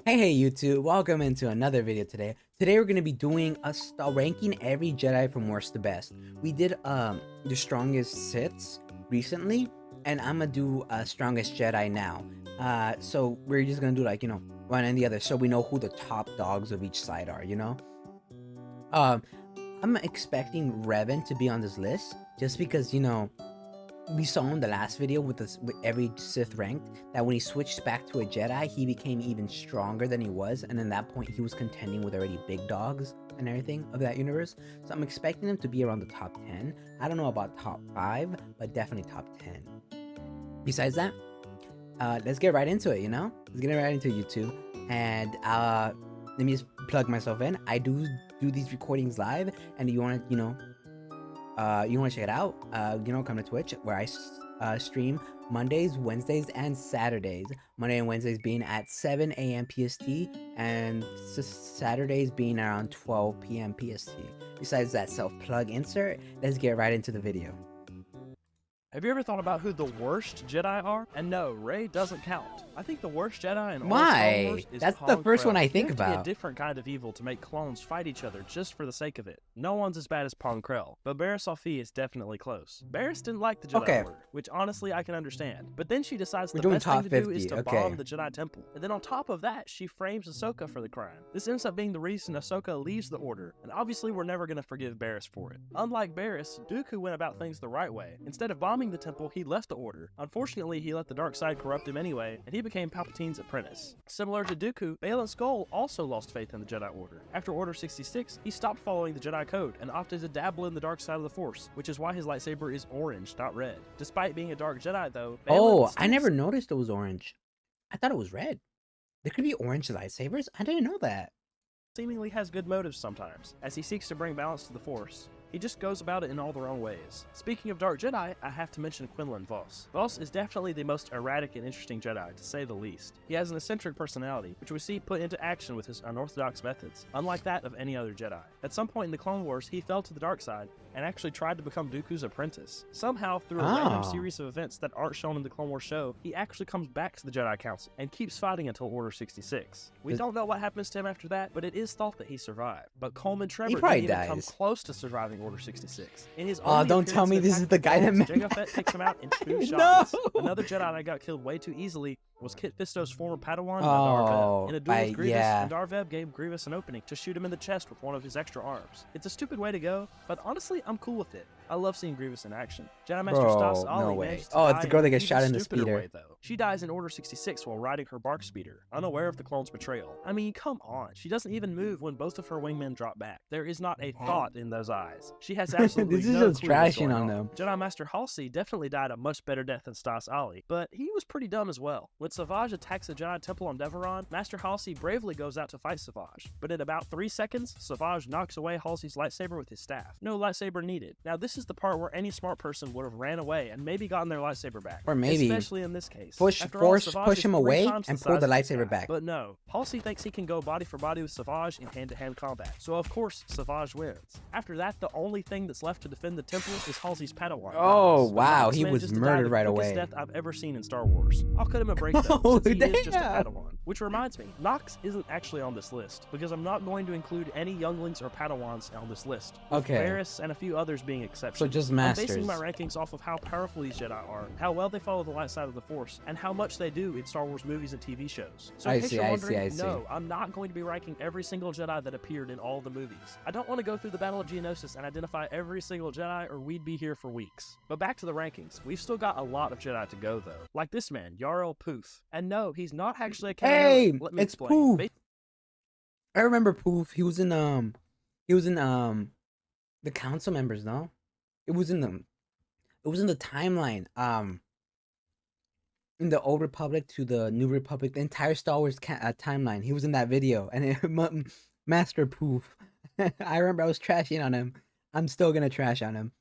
Hey YouTube, welcome into another video today. Today we're going to be doing ranking every Jedi from worst to best. We did the strongest Siths recently, and I'm going to do strongest Jedi now. So we're just going to do one and the other so we know who the top dogs of each side are, Um, I'm expecting Revan to be on this list just because, we saw in the last video with every Sith ranked that when he switched back to a Jedi, he became even stronger than he was, and in that point he was contending with already big dogs and everything of that universe. So I'm expecting him to be around the top 10. I don't know about top 5, but definitely top 10. Besides that, let's get right into it, Let's get right into YouTube. And let me just plug myself in. I do these recordings live, and you want to, you want to check it out, come to Twitch where I stream Mondays, Wednesdays, and Saturdays. Monday and Wednesdays being at 7 a.m. PST, and Saturdays being around 12 p.m. PST. Besides that self-plug insert, let's get right into the video. Have you ever thought about who the worst Jedi are? And no, Rey doesn't count. I think the worst Jedi in all Star Wars is That's the first one I think about. about. You have to be a different kind of evil to make clones fight each other just for the sake of it. No one's as bad as Pong Krell, but Barriss Offee is definitely close. Barriss didn't like the Jedi Order, which honestly I can understand. But then she decides the best thing to do is to bomb the Jedi Temple. And then on top of that, she frames Ahsoka for the crime. This ends up being the reason Ahsoka leaves the Order, and obviously we're never going to forgive Barriss for it. Unlike Barriss, Dooku went about things the right way. Instead of bombing the temple, he left the Order. Unfortunately, he let the dark side corrupt him anyway, and he became Palpatine's apprentice. Similar to Dooku, Baylan Skoll also lost faith in the Jedi Order. After Order 66, he stopped following the Jedi Code and opted to dabble in the dark side of the Force, which is why his lightsaber is orange, not red. Despite being a dark Jedi, though, I never noticed it was orange. I thought it was red. There could be orange lightsabers? I didn't know that. Seemingly has good motives sometimes, as he seeks to bring balance to the Force. He just goes about it in all the wrong ways. Speaking of Dark Jedi, I have to mention Quinlan Vos. Vos is definitely the most erratic and interesting Jedi, to say the least. He has an eccentric personality, which we see put into action with his unorthodox methods, unlike that of any other Jedi. At some point in the Clone Wars, he fell to the dark side and actually tried to become Dooku's apprentice. Somehow, through a random series of events that aren't shown in the Clone Wars show, he actually comes back to the Jedi Council and keeps fighting until Order 66. We don't know what happens to him after that, but it is thought that he survived. But Coleman Trevor didn't even come close to surviving Order 66. In his don't tell me this is the guy that Jango Fett takes him out in 2 shots. Another Jedi that got killed way too easily was Kit Fisto's former Padawan, Darvev. In a duel with Grievous, and Darvev gave Grievous an opening to shoot him in the chest with one of his extra arms. It's a stupid way to go, but honestly, I'm cool with it. I love seeing Grievous in action. Jedi Master Stas Ali manages to die it's the girl that gets shot in the speeder. Way, though. She dies in Order 66 while riding her bark speeder, unaware of the clone's betrayal. I mean, come on. She doesn't even move when both of her wingmen drop back. There is not a thought in those eyes. She has absolutely this is no just clue what's trashing going on them. Jedi Master Halsey definitely died a much better death than Stas Ali, but he was pretty dumb as well. When Savage attacks the Jedi Temple on Deveron, Master Halsey bravely goes out to fight Savage, but in about 3 seconds, Savage knocks away Halsey's lightsaber with his staff. No lightsaber needed. Now this is the part where any smart person would have ran away and maybe gotten their lightsaber back. Or maybe, especially in this case, push him away and pull the lightsaber back. But no, Halsey thinks he can go body for body with Savage in hand-to-hand combat, so of course Savage wins. After that, the only thing that's left to defend the temple is Halsey's Padawan. Oh wow, he was murdered right away. Death I've ever seen in Star Wars. I'll cut him a break though, since he is just a Padawan. Which reminds me, Nox isn't actually on this list, because I'm not going to include any younglings or Padawans on this list. Okay. Barriss and a few others being exceptions. So just masters. I'm basing my rankings off of how powerful these Jedi are, how well they follow the light side of the Force, and how much they do in Star Wars movies and TV shows. So in case you're wondering, no, I'm not going to be ranking every single Jedi that appeared in all the movies. I don't want to go through the Battle of Geonosis and identify every single Jedi, or we'd be here for weeks. But back to the rankings. We've still got a lot of Jedi to go though. Like this man, Yarl Pooth. And no, he's not actually a cameo. Hey, Let me it's explain. Poof. I remember Poof. He was in the council members, no? It was in the timeline. In the Old Republic to the New Republic, the entire Star Wars timeline. He was in that video, and Master Poof. I remember I was trashing on him. I'm still gonna trash on him.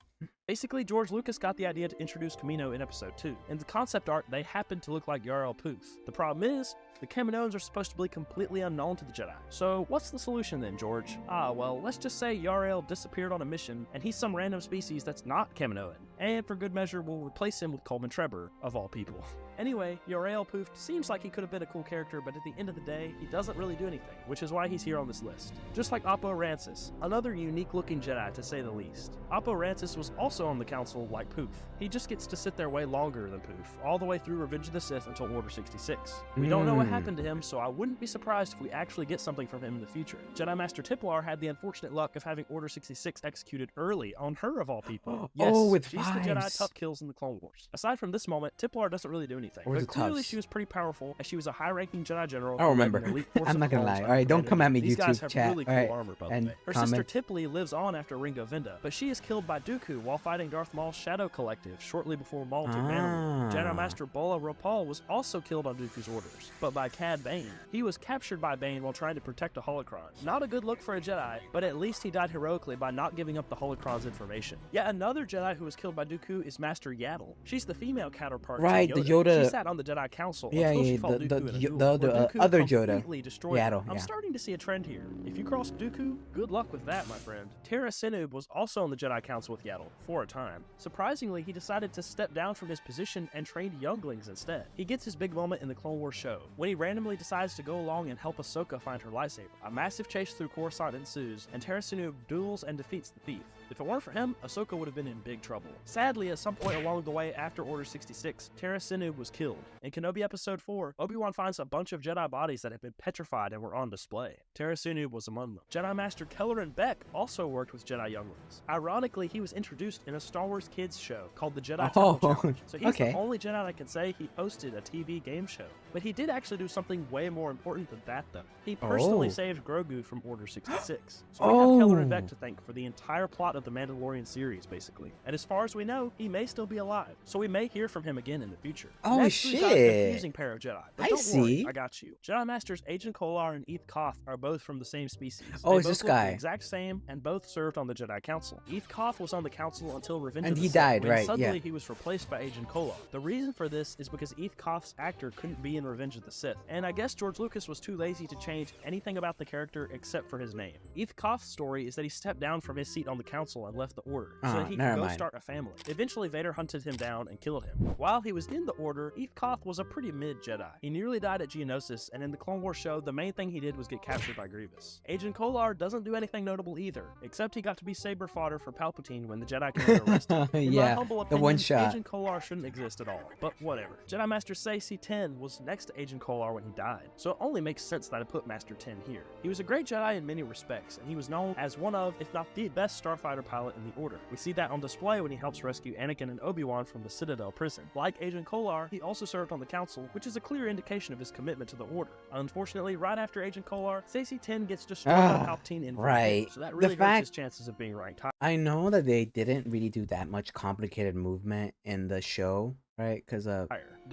Basically, George Lucas got the idea to introduce Kamino in Episode 2. In the concept art, they happen to look like Yarl Pooth. The problem is, the Kaminoans are supposed to be completely unknown to the Jedi. So what's the solution then, George? Well, let's just say Yarl disappeared on a mission, and he's some random species that's not Kaminoan. And for good measure, we'll replace him with Coleman Trebor, of all people. Anyway, Uriel Poof seems like he could have been a cool character, but at the end of the day, he doesn't really do anything, which is why he's here on this list. Just like Oppo Rancis, another unique-looking Jedi to say the least. Oppo Rancis was also on the council like Poof. He just gets to sit there way longer than Poof, all the way through Revenge of the Sith until Order 66. We don't know what happened to him, so I wouldn't be surprised if we actually get something from him in the future. Jedi Master Tiplar had the unfortunate luck of having Order 66 executed early on her of all people. Yes, with she's vibes. the Jedi Tup kills in the Clone Wars. Aside from this moment, Tiplar doesn't really do anything, but clearly she was pretty powerful, as she was a high-ranking Jedi general. I don't remember. I'm not gonna lie. All right, don't come at me, These guys YouTube have chat. really cool all right, armor, by the and way. Her comment. sister Tipley lives on after Ringo Vinda, but she is killed by Dooku while fighting Darth Maul's Shadow Collective shortly before Maul took Mandalore. Jedi Master Bola Rapal was also killed on Dooku's orders, but by Cad Bane. He was captured by Bane while trying to protect a holocron. Not a good look for a Jedi, but at least he died heroically by not giving up the holocron's information. Yet another Jedi who was killed by Dooku is Master Yaddle. She's the female counterpart to the Yoda. She sat on the Jedi Council until she fought Dooku in a duel, the where Dooku other Yoda. completely destroyed her. Yaddle, I'm starting to see a trend here. If you cross Dooku, good luck with that, my friend. Tera Sinub was also on the Jedi Council with Yaddle, for a time. Surprisingly, he decided to step down from his position and trained younglings instead. He gets his big moment in the Clone Wars show, when he randomly decides to go along and help Ahsoka find her lightsaber. A massive chase through Coruscant ensues, and Tera Sinub duels and defeats the thief. If it weren't for him, Ahsoka would have been in big trouble. Sadly, at some point along the way after Order 66, Tera Sinub was killed. In Kenobi Episode 4, Obi-Wan finds a bunch of Jedi bodies that had been petrified and were on display. Tera Sinub was among them. Jedi Master Kelleran Beck also worked with Jedi younglings. Ironically, he was introduced in a Star Wars kids show called the Jedi Temple Challenge, so he's the only Jedi that can say he hosted a TV game show. But he did actually do something way more important than that, though. He personally saved Grogu from Order 66. So we have Kelleran Beck to thank for the entire plot of the Mandalorian series, basically. And as far as we know, he may still be alive, so we may hear from him again in the future. Oh, Next, shit. We've got a confusing pair of Jedi. But don't see. Worry, I got you. Jedi Masters Agent Kolar and Eth Koth are both from the same species. Oh, it's this guy. The exact same, and both served on the Jedi Council. Eth Koth was on the Council until Revenge and of the he Sith, died, when right? Suddenly he was replaced by Agent Kolar. The reason for this is because Eth Koth's actor couldn't be in Revenge of the Sith, and I guess George Lucas was too lazy to change anything about the character except for his name. Eth Koth's story is that he stepped down from his seat on the Council and left the Order, so that he could go start a family. Eventually, Vader hunted him down and killed him. While he was in the Order, Eth Koth was a pretty mid-Jedi. He nearly died at Geonosis, and in the Clone Wars show, the main thing he did was get captured by Grievous. Agent Kolar doesn't do anything notable either, except he got to be saber fodder for Palpatine when the Jedi came to arrest him. In my humble opinion, the one shot. Agent Kolar shouldn't exist at all, but whatever. Jedi Master Saesee Tiin was next to Agent Kolar when he died, so it only makes sense that I put Master Tiin here. He was a great Jedi in many respects, and he was known as one of, if not the best starfighter pilot in the Order. We see that on display when he helps rescue Anakin and Obi-Wan from the Citadel prison. Like Agent Kolar, he also served on the Council, which is a clear indication of his commitment to the Order. Unfortunately, right after Agent Kolar, Saesee Tiin gets destroyed by Palpatine in Vader, so that really hurts his chances of being ranked high. I know that they didn't really do that much complicated movement in the show, right? Because the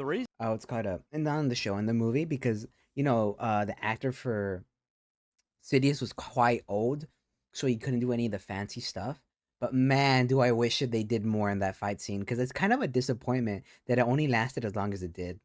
reason it's called and not in the show, in the movie, because the actor for Sidious was quite old, so he couldn't do any of the fancy stuff. But man, do I wish that they did more in that fight scene, because it's kind of a disappointment that it only lasted as long as it did.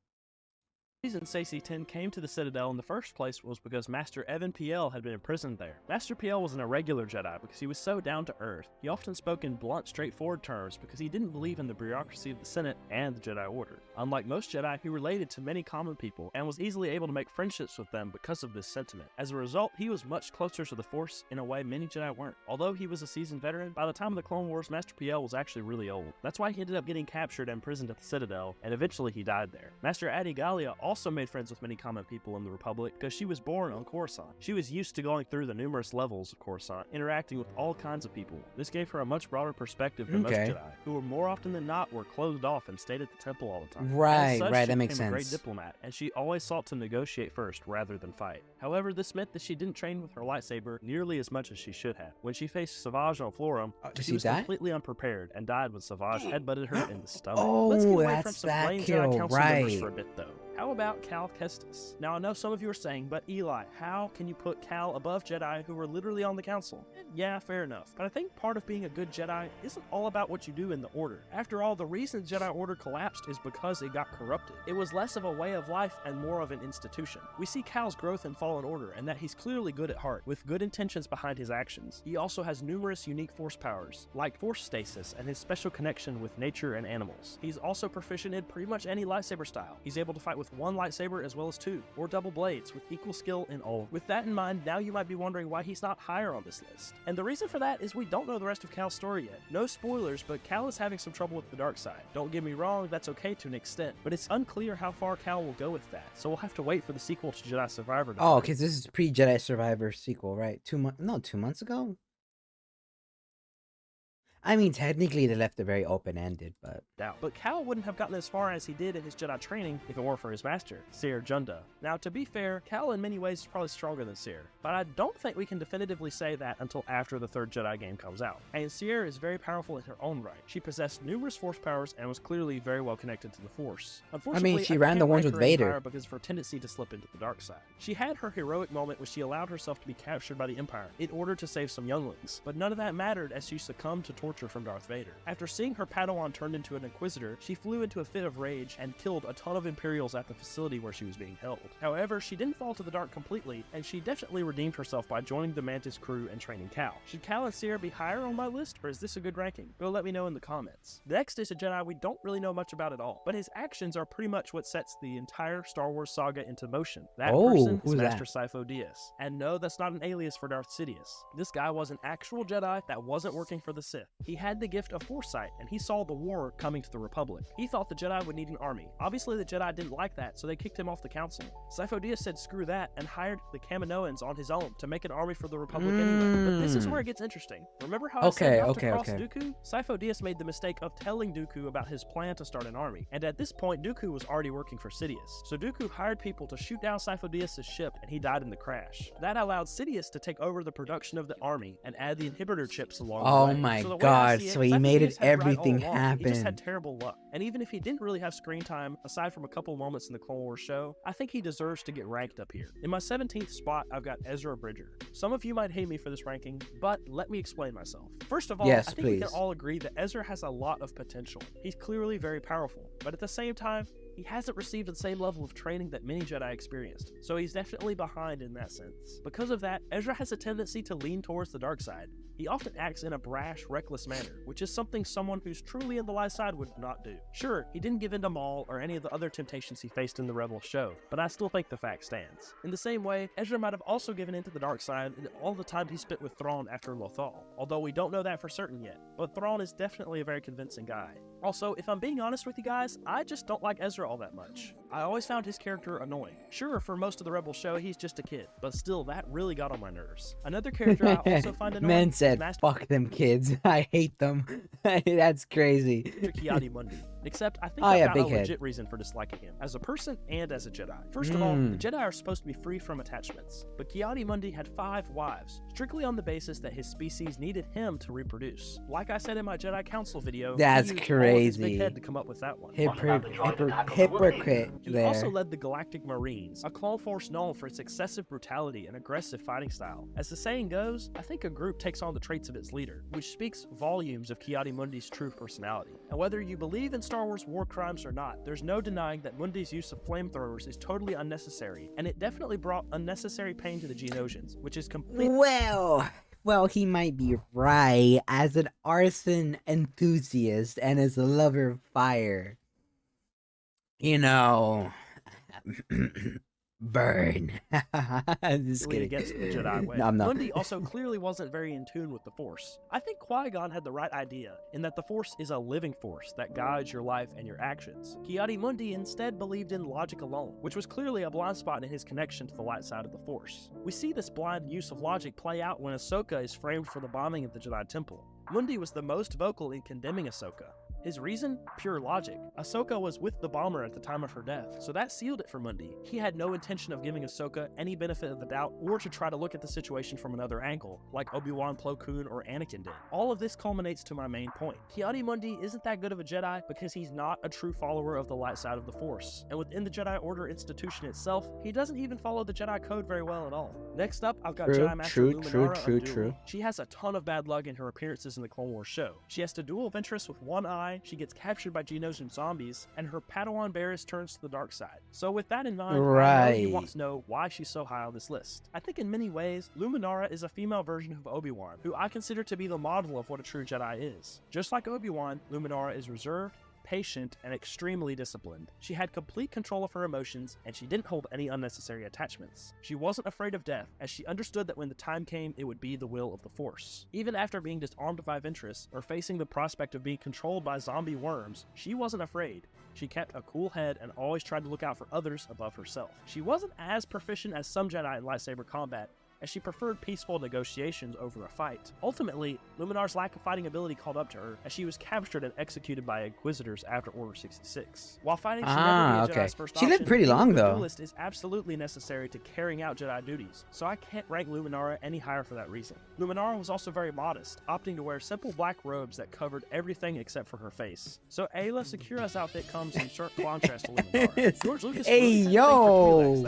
The reason Saesee Tiin came to the Citadel in the first place was because Master Evan Piel had been imprisoned there. Master Piel was an irregular Jedi because he was so down to earth. He often spoke in blunt, straightforward terms because he didn't believe in the bureaucracy of the Senate and the Jedi Order. Unlike most Jedi, he related to many common people and was easily able to make friendships with them because of this sentiment. As a result, he was much closer to the Force in a way many Jedi weren't. Although he was a seasoned veteran, by the time of the Clone Wars, Master Piel was actually really old. That's why he ended up getting captured and imprisoned at the Citadel, and eventually he died there. Master Adi Gallia also made friends with many common people in the Republic because she was born on Coruscant. She was used to going through the numerous levels of Coruscant, interacting with all kinds of people. This gave her a much broader perspective than most Jedi, who were more often than not were closed off and stayed at the temple all the time. Right, that makes sense. She became a great sense. diplomat, and she always sought to negotiate first rather than fight. However, this meant that she didn't train with her lightsaber nearly as much as she should have. When she faced Savage on Florum, she was completely unprepared and died when Savage headbutted her in the stomach. Let's get away from some lame Jedi Council members for a bit, though. How about Cal Kestis? Now, I know some of you are saying, but Eli, how can you put Cal above Jedi who were literally on the council? Yeah, fair enough. But I think part of being a good Jedi isn't all about what you do in the Order. After all, the reason Jedi Order collapsed is because it got corrupted. It was less of a way of life and more of an institution. We see Cal's growth in Fallen Order and that he's clearly good at heart, with good intentions behind his actions. He also has numerous unique force powers, like Force Stasis and his special connection with nature and animals. He's also proficient in pretty much any lightsaber style. He's able to fight with one lightsaber as well as two, or double blades, with equal skill in all. With that in mind, now you might be wondering why he's not higher on this list. And the reason for that is we don't know the rest of Cal's story yet. No spoilers, but Cal is having some trouble with the dark side. Don't get me wrong, that's okay to an extent, but it's unclear how far Cal will go with that, so we'll have to wait for the sequel to Jedi Survivor. Oh, because this is pre-Jedi Survivor sequel, right? 2 months ago? I mean, technically they left it very open-ended, but... But Cal wouldn't have gotten as far as he did in his Jedi training if it weren't for his master, Seer Junda. Now, to be fair, Cal in many ways is probably stronger than Seer, but I don't think we can definitively say that until after the third Jedi game comes out. And Seer is very powerful in her own right. She possessed numerous force powers and was clearly very well connected to the Force. Unfortunately, I mean, she ran the ones with Vader because of her tendency to slip into the dark side. She had her heroic moment when she allowed herself to be captured by the Empire in order to save some younglings, but none of that mattered as she succumbed to torture from Darth Vader. After seeing her Padawan turned into an Inquisitor, she flew into a fit of rage and killed a ton of Imperials at the facility where she was being held. However, she didn't fall to the dark completely, and she definitely redeemed herself by joining the Mantis crew and training Cal. Should Cal and Seer be higher on my list, or is this a good ranking? Go let me know in the comments. Next is a Jedi we don't really know much about at all, but his actions are pretty much what sets the entire Star Wars saga into motion. That person is Master Sifo Dyas. And no, that's not an alias for Darth Sidious. This guy was an actual Jedi that wasn't working for the Sith. He had the gift of foresight, and he saw the war coming to the Republic. He thought the Jedi would need an army. Obviously, the Jedi didn't like that, so they kicked him off the council. Sifo Dyas said screw that and hired the Kaminoans on his own to make an army for the Republic anyway. But this is where it gets interesting. Remember how I said not to cross Dooku? Sifo Dyas made the mistake of telling Dooku about his plan to start an army, and at this point, Dooku was already working for Sidious. So Dooku hired people to shoot down Sifo Dyas' ship, and he died in the crash. That allowed Sidious to take over the production of the army and add the inhibitor chips along the way. Oh my god, so he made it everything happen. He just had terrible luck. And even if he didn't really have screen time, aside from a couple moments in the Clone Wars show, I think he deserves to get ranked up here. In my 17th spot, I've got Ezra Bridger. Some of you might hate me for this ranking, but let me explain myself. First of all, I think we can all agree that Ezra has a lot of potential. He's clearly very powerful, but at the same time, he hasn't received the same level of training that many Jedi experienced, so he's definitely behind in that sense. Because of that, Ezra has a tendency to lean towards the dark side. He often acts in a brash, reckless manner, which is something someone who's truly in the light side would not do. Sure, he didn't give in to Maul or any of the other temptations he faced in the Rebels show, but I still think the fact stands. In the same way, Ezra might have also given in to the dark side in all the time he spent with Thrawn after Lothal, although we don't know that for certain yet, but Thrawn is definitely a very convincing guy. Also, if I'm being honest with you guys, I just don't like Ezra all that much. I always found his character annoying. Sure, for most of the Rebels show, he's just a kid, but still, that really got on my nerves. Another character I also find annoying Men said, fuck them kids. I hate them. That's crazy. Ki-Adi-Mundi. Except, I think I've got a legit reason for disliking him, as a person and as a Jedi. First of all, the Jedi are supposed to be free from attachments, but Ki-Adi-Mundi had 5 wives, strictly on the basis that his species needed him to reproduce. Like I said in my Jedi Council video, that's he used crazy. All of his big head to come up with that one. Hypocrite. He also led the Galactic Marines, a clone force known for its excessive brutality and aggressive fighting style. As the saying goes, I think a group takes on the traits of its leader, which speaks volumes of Ki-Adi-Mundi's true personality. And whether you believe in Star Wars war crimes or not, there's no denying that Mundi's use of flamethrowers is totally unnecessary, and it definitely brought unnecessary pain to the Geonosians, which is completely— Well, he might be right. As an arson enthusiast and as a lover of fire, you know, burn. Just kidding. Against the Jedi way. No, I'm not. Mundi also clearly wasn't very in tune with the Force. I think Qui-Gon had the right idea in that the Force is a living force that guides your life and your actions. Ki-Adi-Mundi instead believed in logic alone, which was clearly a blind spot in his connection to the light side of the Force. We see this blind use of logic play out when Ahsoka is framed for the bombing of the Jedi Temple. Mundi was the most vocal in condemning Ahsoka. His reason? Pure logic. Ahsoka was with the bomber at the time of her death, so that sealed it for Mundi. He had no intention of giving Ahsoka any benefit of the doubt or to try to look at the situation from another angle, like Obi-Wan, Plo Koon, or Anakin did. All of this culminates to my main point. Ki-Adi-Mundi isn't that good of a Jedi because he's not a true follower of the light side of the Force, and within the Jedi Order institution itself, he doesn't even follow the Jedi Code very well at all. Next up, I've got Jedi Master Luminara True. She has a ton of bad luck in her appearances in the Clone Wars show. She has to duel Ventress with one eye, she gets captured by Geonosis and zombies, and her Padawan Barriss turns to the dark side. So with that in mind, I know you want to know why she's so high on this list. I think in many ways, Luminara is a female version of Obi-Wan, who I consider to be the model of what a true Jedi is. Just like Obi-Wan, Luminara is reserved, patient, and extremely disciplined. She had complete control of her emotions, and she didn't hold any unnecessary attachments. She wasn't afraid of death, as she understood that when the time came, it would be the will of the Force. Even after being disarmed by Ventress, or facing the prospect of being controlled by zombie worms, she wasn't afraid. She kept a cool head and always tried to look out for others above herself. She wasn't as proficient as some Jedi in lightsaber combat, as she preferred peaceful negotiations over a fight. Ultimately, Luminar's lack of fighting ability caught up to her, as she was captured and executed by Inquisitors after Order 66. While fighting should never be a Jedi's first option, she lived pretty long though. Duelist is absolutely necessary to carrying out Jedi duties, so I can't rank Luminara any higher for that reason. Luminara was also very modest, opting to wear simple black robes that covered everything except for her face. So Ayla Secura's outfit comes in sharp contrast to Luminara. George Lucas hey yo,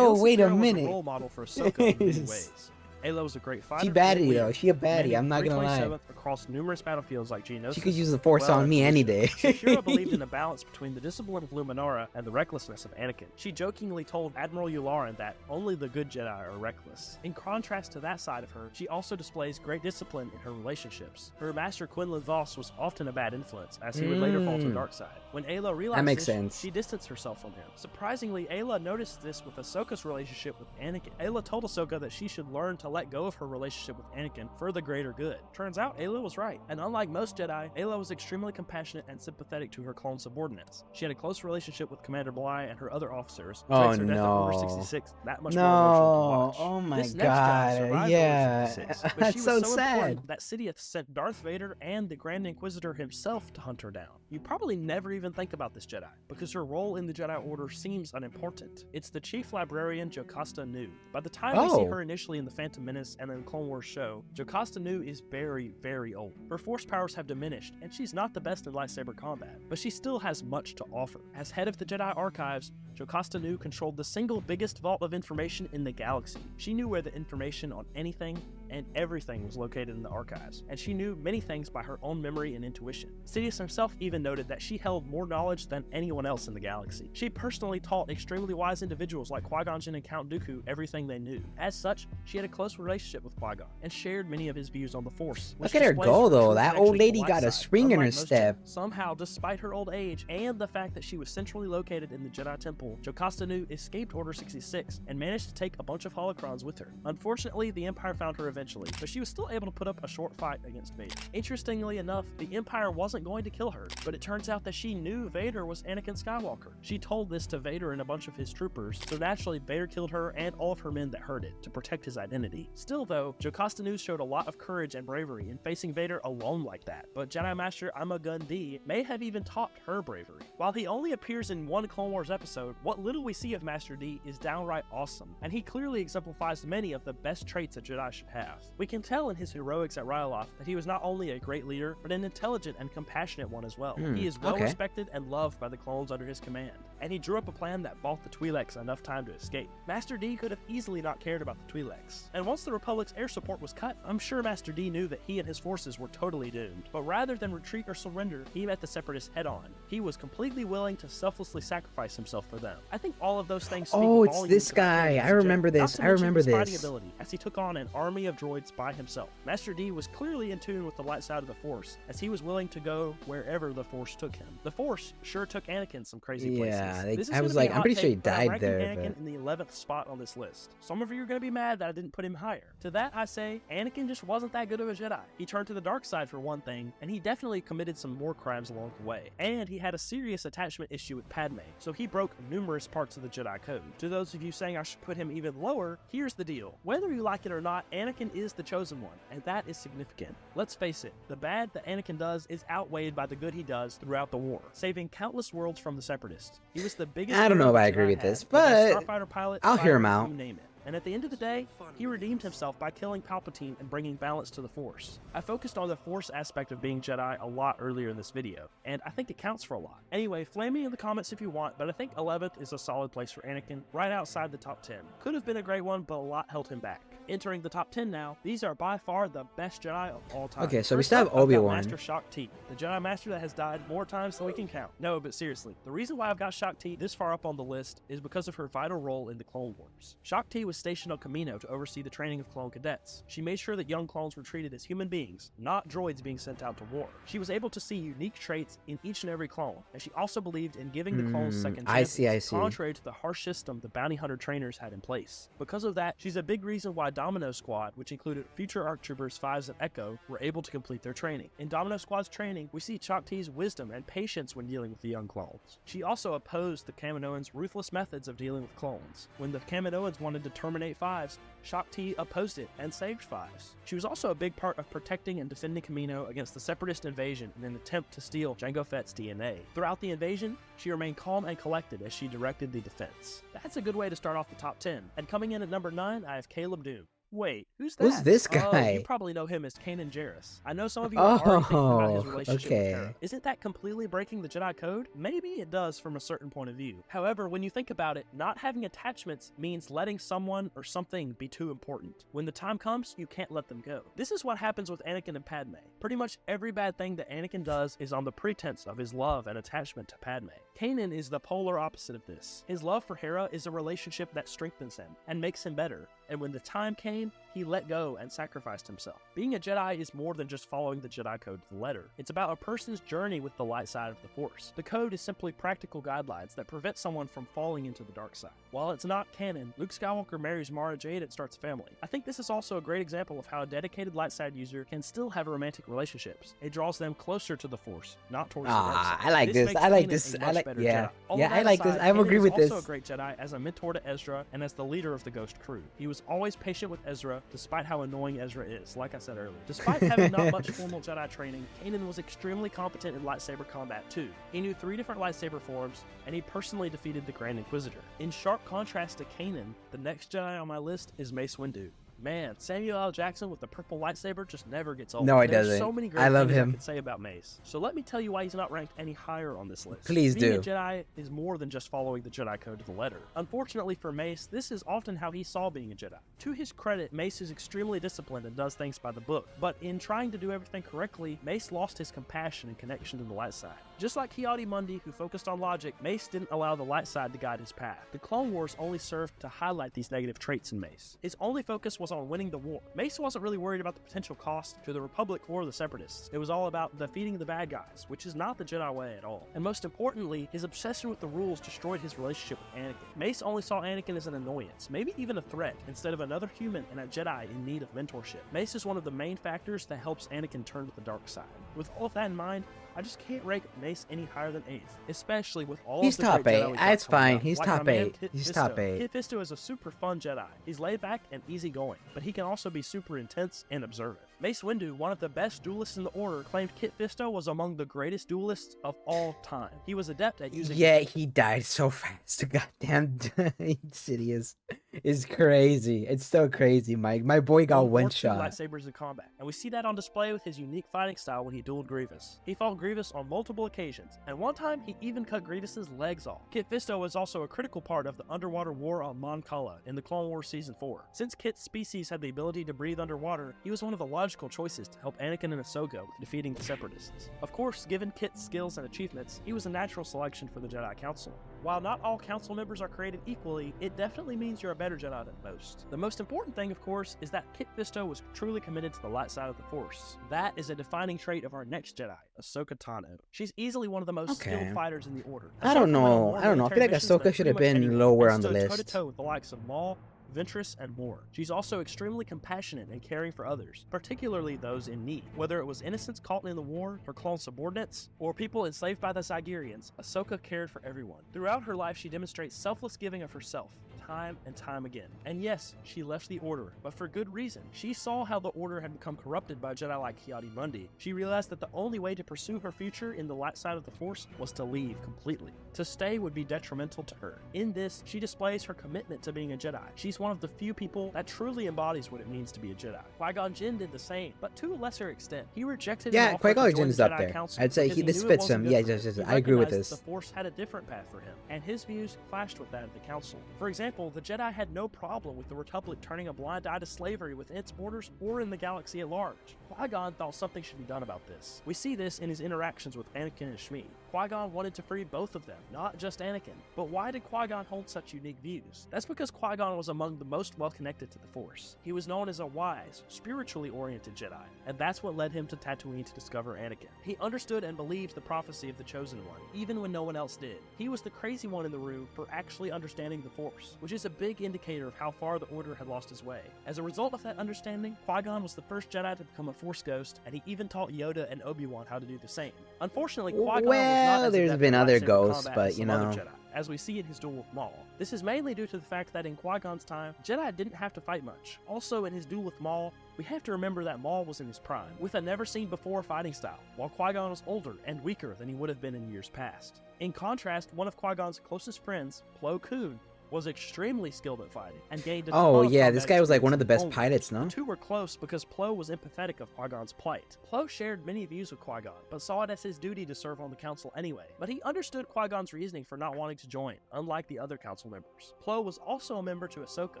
wait a minute. Was a role model for Ahsoka. Ways. Ayla was a great fighter. She baddie though. She a baddie. I'm not gonna lie. Across numerous battlefields like Geonosis. She could use the Force on me any day. Secura believed in a balance between the discipline of Luminara and the recklessness of Anakin. She jokingly told Admiral Yularen that only the good Jedi are reckless. In contrast to that side of her, she also displays great discipline in her relationships. Her master Quinlan Vos was often a bad influence, as he would later fall to the dark side. When Ayla realized this, she distanced herself from him. Surprisingly, Ayla noticed this with Ahsoka's relationship with Anakin. Ayla told Ahsoka that she should learn to let go of her relationship with Anakin for the greater good. Turns out Ayla was right, and unlike most Jedi, Ayla was extremely compassionate and sympathetic to her clone subordinates. She had a close relationship with Commander Bly and her other officers. Oh her death no! Order 66, that much more emotional to watch. Oh my this god! Yeah, Order 66, but that's she was so sad. sad. That Sidious sent Darth Vader and the Grand Inquisitor himself to hunt her down. You probably never even think about this Jedi, because her role in the Jedi Order seems unimportant. It's the Chief Librarian Jocasta Nu. By the time we see her initially in the Phantom Menace and then the Clone Wars show, Jocasta Nu is very, very old. Her force powers have diminished, and she's not the best in lightsaber combat, but she still has much to offer. As head of the Jedi Archives, Jocasta Nu controlled the single biggest vault of information in the galaxy. She knew where the information on anything and everything was located in the archives, and she knew many things by her own memory and intuition. Sidious himself even noted that she held more knowledge than anyone else in the galaxy. She personally taught extremely wise individuals like Qui-Gon Jinn and Count Dooku everything they knew. As such, she had a close relationship with Qui-Gon, and shared many of his views on the Force. Look at her go though, that old lady got a spring in her step. Somehow, despite her old age, and the fact that she was centrally located in the Jedi Temple, Jocasta Nu escaped Order 66, and managed to take a bunch of holocrons with her. Unfortunately, the Empire found her eventually, but she was still able to put up a short fight against Vader. Interestingly enough, the Empire wasn't going to kill her, but it turns out that she knew Vader was Anakin Skywalker. She told this to Vader and a bunch of his troopers, so naturally Vader killed her and all of her men that heard it, to protect his identity. Still though, Jocasta Nu showed a lot of courage and bravery in facing Vader alone like that, but Jedi Master Ima-Gun Di may have even topped her bravery. While he only appears in one Clone Wars episode, what little we see of Master D is downright awesome, and he clearly exemplifies many of the best traits a Jedi should have. We can tell in his heroics at Ryloth that he was not only a great leader, but an intelligent and compassionate one as well. He is well respected and loved by the clones under his command, and he drew up a plan that bought the Twi'leks enough time to escape. Master D could have easily not cared about the Twi'leks, and once the Republic's air support was cut, I'm sure Master D knew that he and his forces were totally doomed. But rather than retreat or surrender, he met the Separatists head-on. He was completely willing to selflessly sacrifice himself for them. I think all of those things speak volumes. Oh, it's this guy. I remember this. I remember this. Fighting ability, as he took on an army of droids by himself. Master D was clearly in tune with the light side of the Force, as he was willing to go wherever the Force took him. The Force sure took Anakin some crazy places, Yeah, This is I was gonna be like, a I'm hot pretty sure he take, but I'm died ranking there, Anakin but in the 11th spot on this list. Some of you are gonna be mad that I didn't put him higher. To that I say, Anakin just wasn't that good of a Jedi. He turned to the dark side for one thing, and he definitely committed some more crimes along the way. And he had a serious attachment issue with Padme, so he broke numerous parts of the Jedi code. To those of you saying I should put him even lower, here's the deal. Whether you like it or not, Anakin is the chosen one, and that is significant. Let's face it, the bad that Anakin does is outweighed by the good he does throughout the war, saving countless worlds from the Separatists. He was the biggest I don't know hero if I the agree Jedi with had, this, the best but starfighter pilot, I'll hear him fighter, out. you name it. And at the end of the day, he redeemed himself by killing Palpatine and bringing balance to the Force. I focused on the Force aspect of being Jedi a lot earlier in this video, and I think it counts for a lot. Anyway, flame me in the comments if you want, but I think 11th is a solid place for Anakin, right outside the top 10. Could have been a great one, but a lot held him back. Entering the top 10 now, these are by far the best Jedi of all time. Okay, so we First still have up, I've got Obi-Wan. Master Shock T, the Jedi Master that has died more times than we can count. No, but seriously, the reason why I've got Shock T this far up on the list is because of her vital role in the Clone Wars. Shock T was stationed on Kamino to oversee the training of clone cadets. She made sure that young clones were treated as human beings, not droids being sent out to war. She was able to see unique traits in each and every clone, and she also believed in giving the clones second chances, I see. contrary to the harsh system the bounty hunter trainers had in place. Because of that, she's a big reason why Domino Squad, which included future ARC Troopers 5s and Echo, were able to complete their training. In Domino Squad's training, we see Shock T's wisdom and patience when dealing with the young clones. She also opposed the Kaminoans' ruthless methods of dealing with clones. When the Kaminoans wanted to terminate 5s, Shock T opposed it and saved 5s. She was also a big part of protecting and defending Kamino against the Separatist invasion in an attempt to steal Jango Fett's DNA. Throughout the invasion, she remained calm and collected as she directed the defense. That's a good way to start off the top 10. And coming in at number 9, I have Caleb Dune. Wait, who's that? Who's this guy? Oh, you probably know him as Kanan Jarrus. I know some of you are already thinking about his relationship with Hera. Isn't that completely breaking the Jedi code? Maybe it does from a certain point of view. However, when you think about it, not having attachments means letting someone or something be too important. When the time comes, you can't let them go. This is what happens with Anakin and Padme. Pretty much every bad thing that Anakin does is on the pretense of his love and attachment to Padme. Kanan is the polar opposite of this. His love for Hera is a relationship that strengthens him and makes him better, and when the time came, he let go and sacrificed himself. Being a Jedi is more than just following the Jedi code to the letter. It's about a person's journey with the light side of the Force. The code is simply practical guidelines that prevent someone from falling into the dark side. While it's not canon, Luke Skywalker marries Mara Jade and starts a family. I think this is also a great example of how a dedicated light side user can still have romantic relationships. It draws them closer to the Force, not towards the dark side. I like this. I like this. I like, yeah. Yeah, I like this. I agree with this. He was also a great Jedi as a mentor to Ezra and as the leader of the Ghost crew. He was always patient with Ezra, despite how annoying Ezra is, like I said earlier. Despite having not much formal Jedi training, Kanan was extremely competent in lightsaber combat too. He knew 3 different lightsaber forms, and he personally defeated the Grand Inquisitor. In sharp contrast to Kanan, the next Jedi on my list is Mace Windu. Man, Samuel L. Jackson with the purple lightsaber just never gets old. No, it There's doesn't. So many great I love things him. I could say about Mace. So let me tell you why he's not ranked any higher on this list. Please Being do. a Jedi is more than just following the Jedi code to the letter. Unfortunately for Mace, this is often how he saw being a Jedi. To his credit, Mace is extremely disciplined and does things by the book, but in trying to do everything correctly, Mace lost his compassion and connection to the light side. Just like Ki-Adi-Mundi, who focused on logic, Mace didn't allow the light side to guide his path. The Clone Wars only served to highlight these negative traits in Mace. His only focus was on winning the war. Mace wasn't really worried about the potential cost to the Republic or the Separatists. It was all about defeating the bad guys, which is not the Jedi way at all. And most importantly, his obsession with the rules destroyed his relationship with Anakin. Mace only saw Anakin as an annoyance, maybe even a threat, instead of another human and a Jedi in need of mentorship. Mace is one of the main factors that helps Anakin turn to the dark side. With all of that in mind, I just can't rank Mace any higher than 8th, especially with all He's of the top great 8. Jedi we've got That's coming fine. up. He's Like top my man, 8. Kit He's Fisto. top 8. Kit Fisto is a super fun Jedi. He's laid back and easygoing, but he can also be super intense and observant. Mace Windu, one of the best duelists in the Order, claimed Kit Fisto was among the greatest duelists of all time. He was adept at using... Yeah, he died so fast. Goddamn Insidious is crazy. It's so crazy, Mike. My boy got one shot. lightsabers in combat, and we see that on display with his unique fighting style when he dueled Grievous. He fought Grievous on multiple occasions, and one time he even cut Grievous's legs off. Kit Fisto was also a critical part of the underwater war on Mon Cala in the Clone Wars Season 4. Since Kit's species had the ability to breathe underwater, he was one of the logical choices to help Anakin and Ahsoka with defeating the Separatists. Of course, given Kit's skills and achievements, he was a natural selection for the Jedi Council. While not all council members are created equally, it definitely means you're a better Jedi than most. The most important thing, of course, is that Kit Fisto was truly committed to the light side of the Force. That is a defining trait of our next Jedi, Ahsoka Tano. She's easily one of the most skilled fighters in the Order. I don't know. I feel like Ahsoka should have been lower on the list. Toe-to-toe with the likes of Maul, Ventress, and more. She's also extremely compassionate and caring for others, particularly those in need. Whether it was innocents caught in the war, her clone subordinates, or people enslaved by the Zygerians, Ahsoka cared for everyone. Throughout her life, she demonstrates selfless giving of herself, time and time again. And yes, she left the Order, but for good reason. She saw how the Order had become corrupted by Jedi like Ki-Adi-Mundi. She realized that the only way to pursue her future in the light side of the Force was to leave completely. To stay would be detrimental to her. In this, she displays her commitment to being a Jedi. She's one of the few people that truly embodies what it means to be a Jedi. Qui-Gon Jinn did the same, but to a lesser extent. He rejected Qui-Gon Jinn is up there. I'd say this fits him. Yeah, I agree with this. The Force had a different path for him, and his views clashed with that of the Council. For example, the Jedi had no problem with the Republic turning a blind eye to slavery within its borders or in the galaxy at large. Qui-Gon thought something should be done about this. We see this in his interactions with Anakin and Shmi. Qui-Gon wanted to free both of them, not just Anakin. But why did Qui-Gon hold such unique views? That's because Qui-Gon was among the most well-connected to the Force. He was known as a wise, spiritually oriented Jedi, and that's what led him to Tatooine to discover Anakin. He understood and believed the prophecy of the Chosen One, even when no one else did. He was the crazy one in the room for actually understanding the Force, which is a big indicator of how far the Order had lost his way. As a result of that understanding, Qui-Gon was the first Jedi to become a Force ghost, and he even taught Yoda and Obi-Wan how to do the same. Unfortunately, Qui-Gon was not as there's been other ghosts, but you know, Jedi, as we see in his duel with Maul. This is mainly due to the fact that in Qui-Gon's time, Jedi didn't have to fight much. Also, in his duel with Maul, we have to remember that Maul was in his prime, with a never-seen-before fighting style, while Qui-Gon was older and weaker than he would have been in years past. In contrast, one of Qui-Gon's closest friends, Plo Koon, was extremely skilled at fighting and gained a ton of this guy was like one of the best pilots, no? The two were close because Plo was empathetic of Qui-Gon's plight. Plo shared many views with Qui-Gon, but saw it as his duty to serve on the council anyway. But he understood Qui-Gon's reasoning for not wanting to join, unlike the other council members. Plo was also a member to Ahsoka.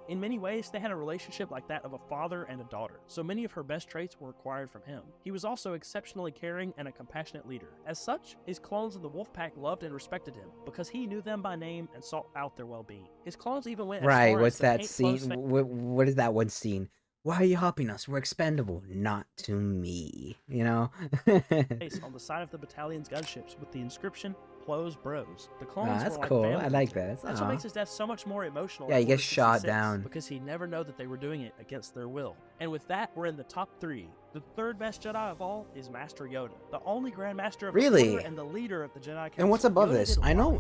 In many ways, they had a relationship like that of a father and a daughter, so many of her best traits were acquired from him. He was also exceptionally caring and a compassionate leader. As such, his clones in the Wolfpack loved and respected him because he knew them by name and sought out their well-being. His clones even went as far what's as that scene? What is that one scene? Why are you helping us? We're expendable. Not to me, you know? On the side of the battalion's gunships with the inscription, Plo's Bros. The clones that's were like cool. family. I like that. That's what makes his death so much more emotional. Yeah, he gets shot down. Because he never knew that they were doing it against their will. And with that, we're in the top 3. The third best Jedi of all is Master Yoda, the only Grand Master of the Order and the leader of the Jedi Council. And what's above this? I know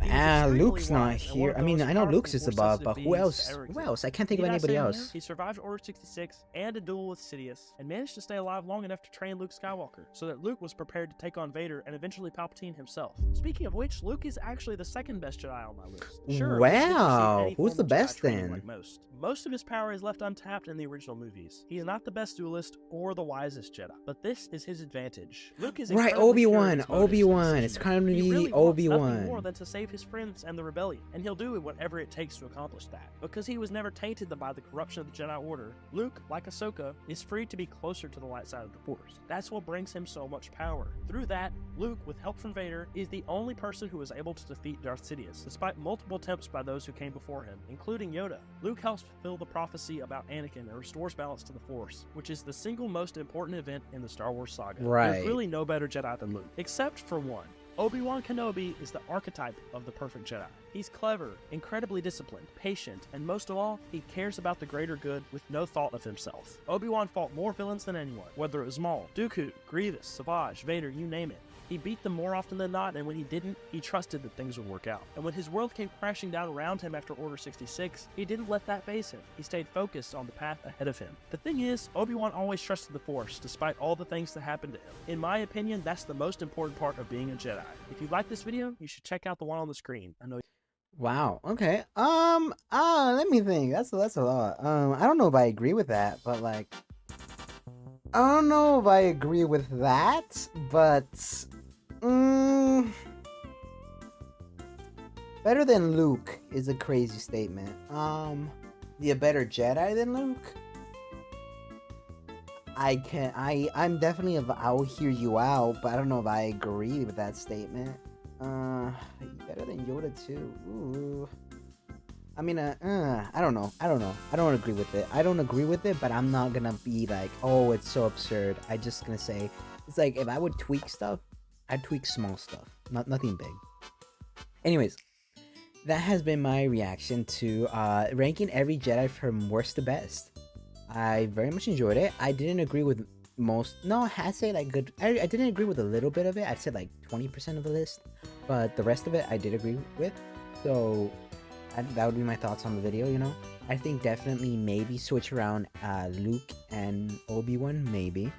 Luke's not here. I mean, I know Luke's is above, but who else? Who else? I can't think of anybody else. He survived Order 66 and a duel with Sidious, and managed to stay alive long enough to train Luke Skywalker, so that Luke was prepared to take on Vader and eventually Palpatine himself. Speaking of which, Luke is actually the second best Jedi on my list. Sure, wow, who's the best then? Like most of his power is left untapped in the original movies. He is not the best duelist or the wisest Jedi, but this is his advantage. Luke is Obi-Wan. It's kind of really Obi-Wan. More than to save his friends and the rebellion, and he'll do whatever it takes to accomplish that. Because he was never tainted by the corruption of the Jedi Order, Luke, like Ahsoka, is free to be closer to the light side of the Force. That's what brings him so much power. Through that, Luke, with help from Vader, is the only person who was able to defeat Darth Sidious, despite multiple attempts by those who came before him, including Yoda. Luke helps fulfill the prophecy about Anakin and restores balance to the Force, which is the single most important event in the Star Wars saga. There's really no better Jedi than Luke, except for one. Obi-Wan Kenobi is the archetype of the perfect Jedi. He's clever, incredibly disciplined, patient, and most of all, he cares about the greater good with no thought of himself. Obi-Wan fought more villains than anyone, whether it was Maul, Dooku, Grievous, Savage, Vader, you name it. He beat them more often than not, and when he didn't, he trusted that things would work out. And when his world came crashing down around him after Order 66, he didn't let that phase him. He stayed focused on the path ahead of him. The thing is, Obi-Wan always trusted the Force, despite all the things that happened to him. In my opinion, that's the most important part of being a Jedi. If you like this video, you should check out the one on the screen. I know. Wow. Okay. Let me think. That's a lot. I don't know if I agree with that, but like, I don't know if I agree with that, but better than Luke is a crazy statement. The better Jedi than Luke? I'm definitely I'll hear you out, but I don't know if I agree with that statement. Better than Yoda too. Ooh. I mean, I don't know. I don't agree with it. I don't agree with it, but I'm not gonna be like, oh, it's so absurd. I just gonna say, it's like if I would tweak stuff, I'd tweak small stuff, nothing big. Anyways, that has been my reaction to ranking every Jedi from worst to best. I very much enjoyed it. I didn't agree with most. No, I'd say like good. I didn't agree with a little bit of it. I'd say like 20% of the list, but the rest of it I did agree with. So that would be my thoughts on the video. You know, I think definitely maybe switch around Luke and Obi-Wan. Maybe.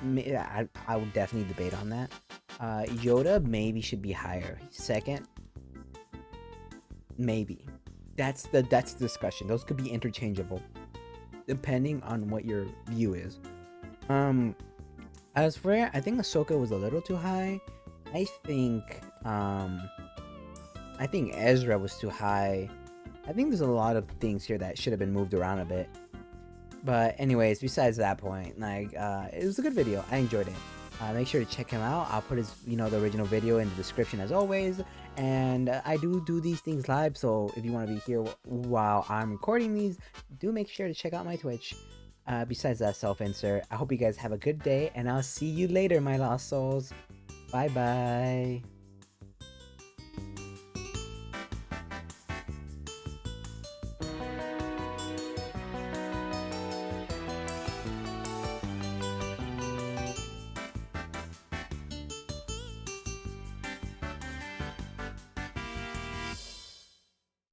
I would definitely debate on that. Yoda maybe should be higher. Second, maybe. That's the discussion. Those could be interchangeable, depending on what your view is. As for I think Ahsoka was a little too high. I think Ezra was too high. I think there's a lot of things here that should have been moved around a bit. But anyways, besides that point, like it was a good video. I enjoyed it. Make sure to check him out. I'll put his, the original video in the description as always. And I do these things live, so if you want to be here while I'm recording these, do make sure to check out my Twitch. Besides that self-insert, I hope you guys have a good day, and I'll see you later, my lost souls. Bye bye.